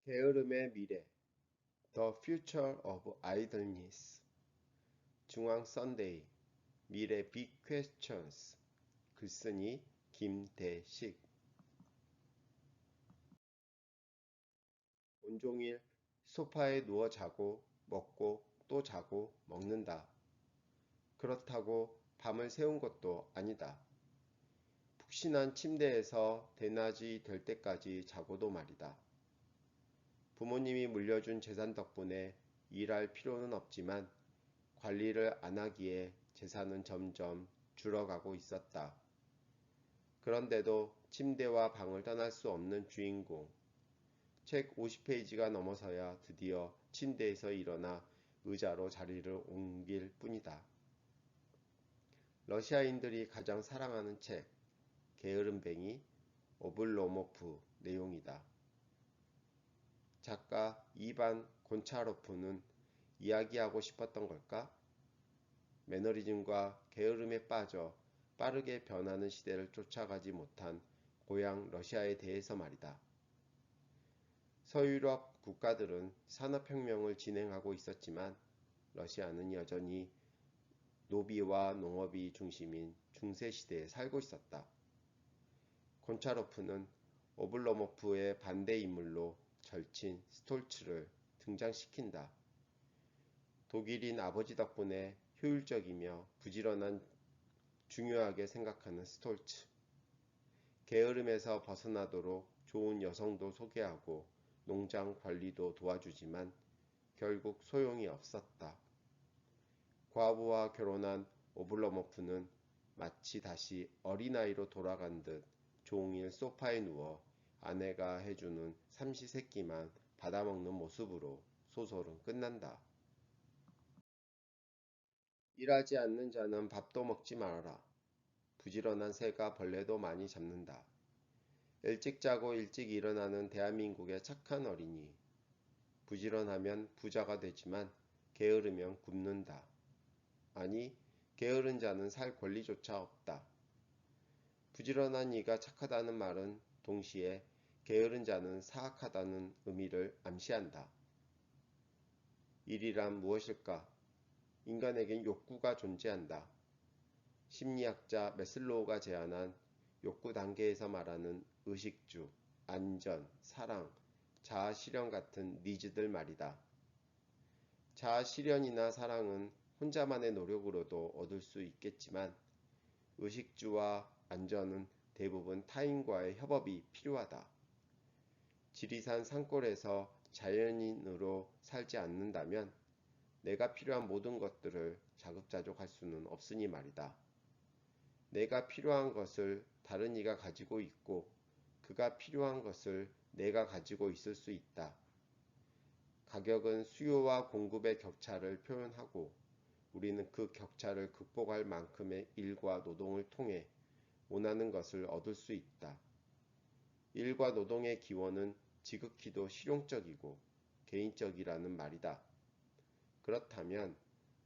게으름의 미래, The Future of Idleness, 중앙 선데이, 미래 빅 퀘스천스, 글쓴이 김대식. 온종일 소파에 누워 자고 먹고 또 자고 먹는다. 그렇다고 밤을 새운 것도 아니다. 푹신한 침대에서 대낮이 될 때까지 자고도 말이다. 부모님이 물려준 재산 덕분에 일할 필요는 없지만 관리를 안 하기에 재산은 점점 줄어가고 있었다. 그런데도 침대와 방을 떠날 수 없는 주인공. 책 50페이지가 넘어서야 드디어 침대에서 일어나 의자로 자리를 옮길 뿐이다. 러시아인들이 가장 사랑하는 책, 게으름뱅이 오블로모프 내용이다. 작가 이반 곤차로프는 이야기하고 싶었던 걸까? 매너리즘과 게으름에 빠져 빠르게 변하는 시대를 쫓아가지 못한 고향 러시아에 대해서 말이다. 서유럽 국가들은 산업혁명을 진행하고 있었지만 러시아는 여전히 노비와 농업이 중심인 중세시대에 살고 있었다. 곤차로프는 오블로모프의 반대 인물로 절친 스톨츠를 등장시킨다. 독일인 아버지 덕분에 효율적이며 부지런한 중요하게 생각하는 스톨츠. 게으름에서 벗어나도록 좋은 여성도 소개하고 농장 관리도 도와주지만 결국 소용이 없었다. 과부와 결혼한 오블로모프는 마치 다시 어린아이로 돌아간 듯 종일 소파에 누워 아내가 해주는 삼시세끼만 받아먹는 모습으로 소설은 끝난다. 일하지 않는 자는 밥도 먹지 말아라. 부지런한 새가 벌레도 많이 잡는다. 일찍 자고 일찍 일어나는 대한민국의 착한 어린이. 부지런하면 부자가 되지만 게으르면 굶는다. 아니, 게으른 자는 살 권리조차 없다. 부지런한 이가 착하다는 말은 동시에 게으른 자는 사악하다는 의미를 암시한다. 일이란 무엇일까? 인간에겐 욕구가 존재한다. 심리학자 메슬로우가 제안한 욕구 단계에서 말하는 의식주, 안전, 사랑, 자아실현 같은 니즈들 말이다. 자아실현이나 사랑은 혼자만의 노력으로도 얻을 수 있겠지만 의식주와 안전은 대부분 타인과의 협업이 필요하다. 지리산 산골에서 자연인으로 살지 않는다면 내가 필요한 모든 것들을 자급자족할 수는 없으니 말이다. 내가 필요한 것을 다른 이가 가지고 있고 그가 필요한 것을 내가 가지고 있을 수 있다. 가격은 수요와 공급의 격차를 표현하고 우리는 그 격차를 극복할 만큼의 일과 노동을 통해 원하는 것을 얻을 수 있다. 일과 노동의 기원은 지극히도 실용적이고 개인적이라는 말이다. 그렇다면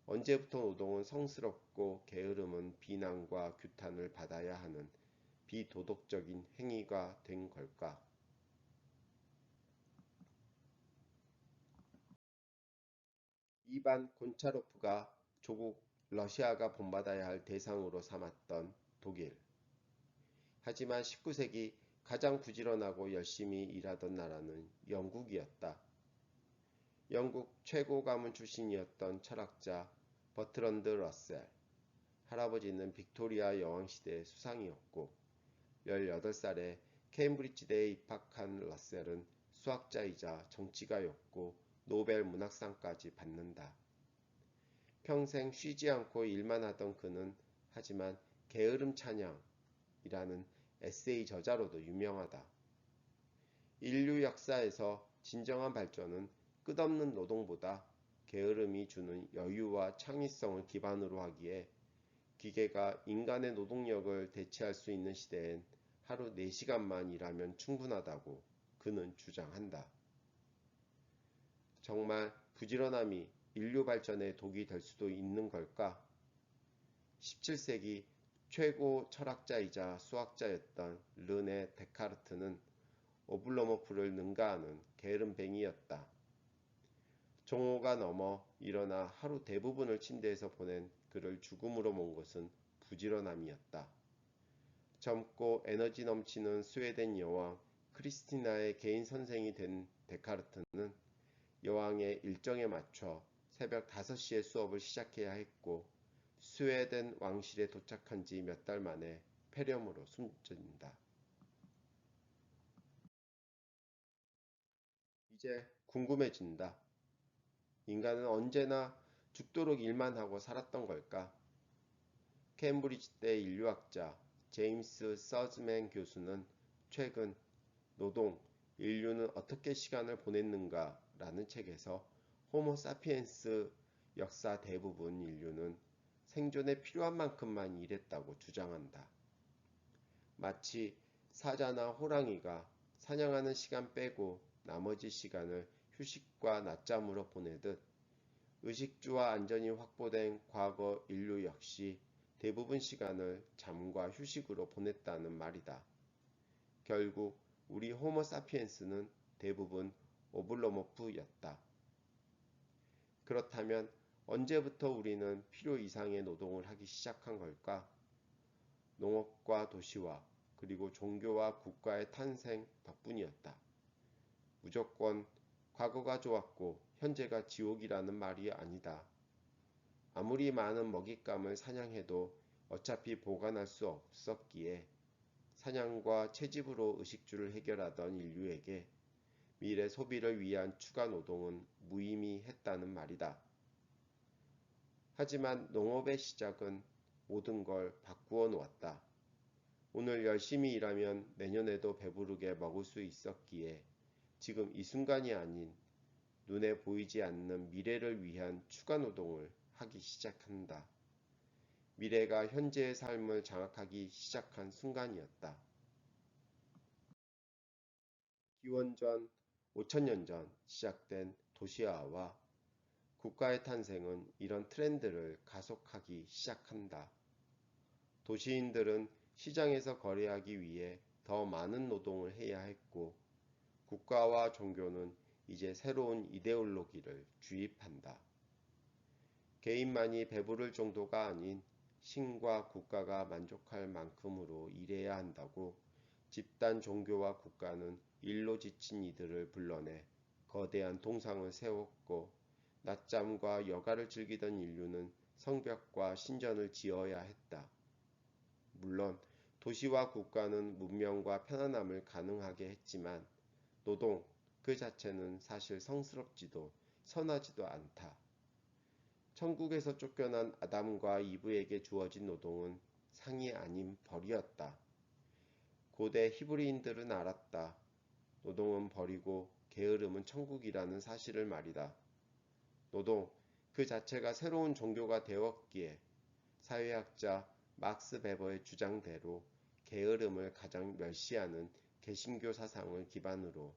언제부터 노동은 성스럽고 게으름은 비난과 규탄을 받아야 하는 비도덕적인 행위가 된 걸까? 이반 곤차로프가 조국 러시아가 본받아야 할 대상으로 삼았던 독일. 하지만 19세기 가장 부지런하고 열심히 일하던 나라는 영국이었다. 영국 최고 가문 출신이었던 철학자 버트런드 러셀. 할아버지는 빅토리아 여왕시대의 수상이었고 18살에 케임브리지대에 입학한 러셀은 수학자이자 정치가였고 노벨 문학상까지 받는다. 평생 쉬지 않고 일만 하던 그는 하지만 게으름 찬양이라는 에세이 저자로도 유명하다. 인류 역사에서 진정한 발전은 끝없는 노동보다 게으름이 주는 여유와 창의성을 기반으로 하기에 기계가 인간의 노동력을 대체할 수 있는 시대엔 하루 4시간만 일하면 충분하다고 그는 주장한다. 정말 부지런함이 인류 발전의 독이 될 수도 있는 걸까? 17세기 최고 철학자이자 수학자였던 르네 데카르트는 오블로모프를 능가하는 게으름뱅이였다. 종호가 넘어 일어나 하루 대부분을 침대에서 보낸 그를 죽음으로 먼 것은 부지런함이었다. 젊고 에너지 넘치는 스웨덴 여왕 크리스티나의 개인 선생이 된 데카르트는 여왕의 일정에 맞춰 새벽 5시에 수업을 시작해야 했고 스웨덴 왕실에 도착한 지 몇 달 만에 폐렴으로 숨진다. 이제 궁금해진다. 인간은 언제나 죽도록 일만 하고 살았던 걸까? 케임브리지대 인류학자 제임스 서즈맨 교수는 최근 노동, 인류는 어떻게 시간을 보냈는가 라는 책에서 호모 사피엔스 역사 대부분 인류는 생존에 필요한 만큼만 일했다고 주장한다. 마치 사자나 호랑이가 사냥하는 시간 빼고 나머지 시간을 휴식과 낮잠으로 보내듯 의식주와 안전이 확보된 과거 인류 역시 대부분 시간을 잠과 휴식으로 보냈다는 말이다. 결국 우리 호모 사피엔스는 대부분 오블로모프였다. 그렇다면 언제부터 우리는 필요 이상의 노동을 하기 시작한 걸까? 농업과 도시화, 그리고 종교와 국가의 탄생 덕분이었다. 무조건 과거가 좋았고 현재가 지옥이라는 말이 아니다. 아무리 많은 먹잇감을 사냥해도 어차피 보관할 수 없었기에 사냥과 채집으로 의식주를 해결하던 인류에게 미래 소비를 위한 추가 노동은 무의미했다는 말이다. 하지만 농업의 시작은 모든 걸 바꾸어 놓았다. 오늘 열심히 일하면 내년에도 배부르게 먹을 수 있었기에 지금 이 순간이 아닌 눈에 보이지 않는 미래를 위한 추가 노동을 하기 시작한다. 미래가 현재의 삶을 장악하기 시작한 순간이었다. 기원전 5천년 전 시작된 도시화와 국가의 탄생은 이런 트렌드를 가속하기 시작한다. 도시인들은 시장에서 거래하기 위해 더 많은 노동을 해야 했고 국가와 종교는 이제 새로운 이데올로기를 주입한다. 개인만이 배부를 정도가 아닌 신과 국가가 만족할 만큼으로 일해야 한다고 집단 종교와 국가는 일로 지친 이들을 불러내 거대한 동상을 세웠고 낮잠과 여가를 즐기던 인류는 성벽과 신전을 지어야 했다. 물론 도시와 국가는 문명과 편안함을 가능하게 했지만 노동 그 자체는 사실 성스럽지도 선하지도 않다. 천국에서 쫓겨난 아담과 이브에게 주어진 노동은 상이 아닌 벌이었다. 고대 히브리인들은 알았다. 노동은 벌이고 게으름은 천국이라는 사실을 말이다. 노동 그 자체가 새로운 종교가 되었기에 사회학자 막스 베버의 주장대로 게으름을 가장 멸시하는 개신교 사상을 기반으로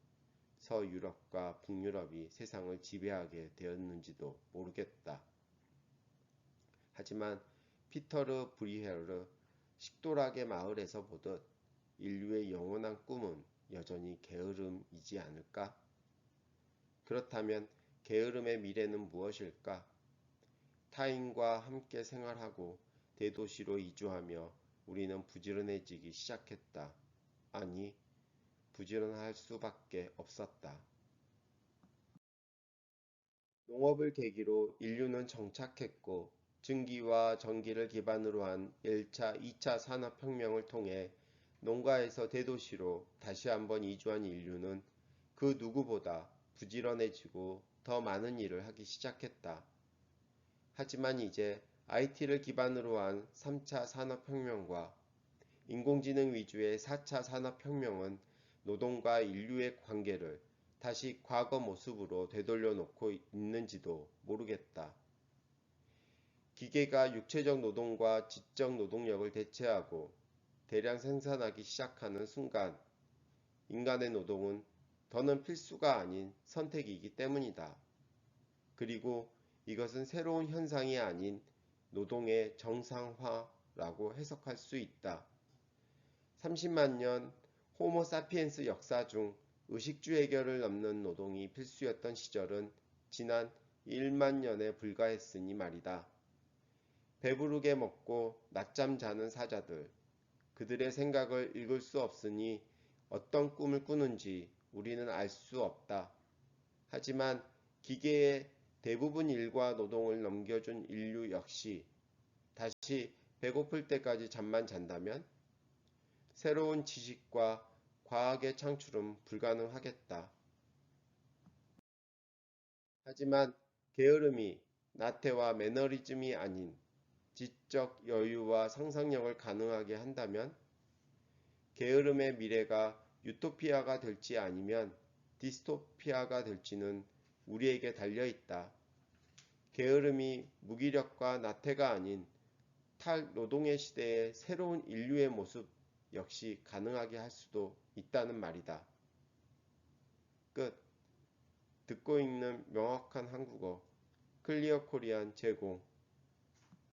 서유럽과 북유럽이 세상을 지배하게 되었는지도 모르겠다. 하지만 피터르 브리헤르 식도락의 마을에서 보듯 인류의 영원한 꿈은 여전히 게으름이지 않을까? 그렇다면 게으름의 미래는 무엇일까? 타인과 함께 생활하고 대도시로 이주하며 우리는 부지런해지기 시작했다. 아니, 부지런할 수밖에 없었다. 농업을 계기로 인류는 정착했고 증기와 전기를 기반으로 한 1차, 2차 산업혁명을 통해 농가에서 대도시로 다시 한번 이주한 인류는 그 누구보다 부지런해지고 더 많은 일을 하기 시작했다. 하지만 이제 IT를 기반으로 한 3차 산업혁명과 인공지능 위주의 4차 산업혁명은 노동과 인류의 관계를 다시 과거 모습으로 되돌려 놓고 있는지도 모르겠다. 기계가 육체적 노동과 지적 노동력을 대체하고 대량 생산하기 시작하는 순간 인간의 노동은 더는 필수가 아닌 선택이기 때문이다. 그리고 이것은 새로운 현상이 아닌 노동의 정상화라고 해석할 수 있다. 30만 년 호모 사피엔스 역사 중 의식주 해결을 넘는 노동이 필수였던 시절은 지난 1만 년에 불과했으니 말이다. 배부르게 먹고 낮잠 자는 사자들, 그들의 생각을 읽을 수 없으니 어떤 꿈을 꾸는지 우리는 알 수 없다. 하지만 기계에 대부분 일과 노동을 넘겨준 인류 역시 다시 배고플 때까지 잠만 잔다면 새로운 지식과 과학의 창출은 불가능하겠다. 하지만 게으름이 나태와 매너리즘이 아닌 지적 여유와 상상력을 가능하게 한다면 게으름의 미래가 유토피아가 될지 아니면 디스토피아가 될지는 우리에게 달려 있다. 게으름이 무기력과 나태가 아닌 탈노동의 시대의 새로운 인류의 모습 역시 가능하게 할 수도 있다는 말이다. 끝. 듣고 읽는 명확한 한국어 클리어 코리안 제공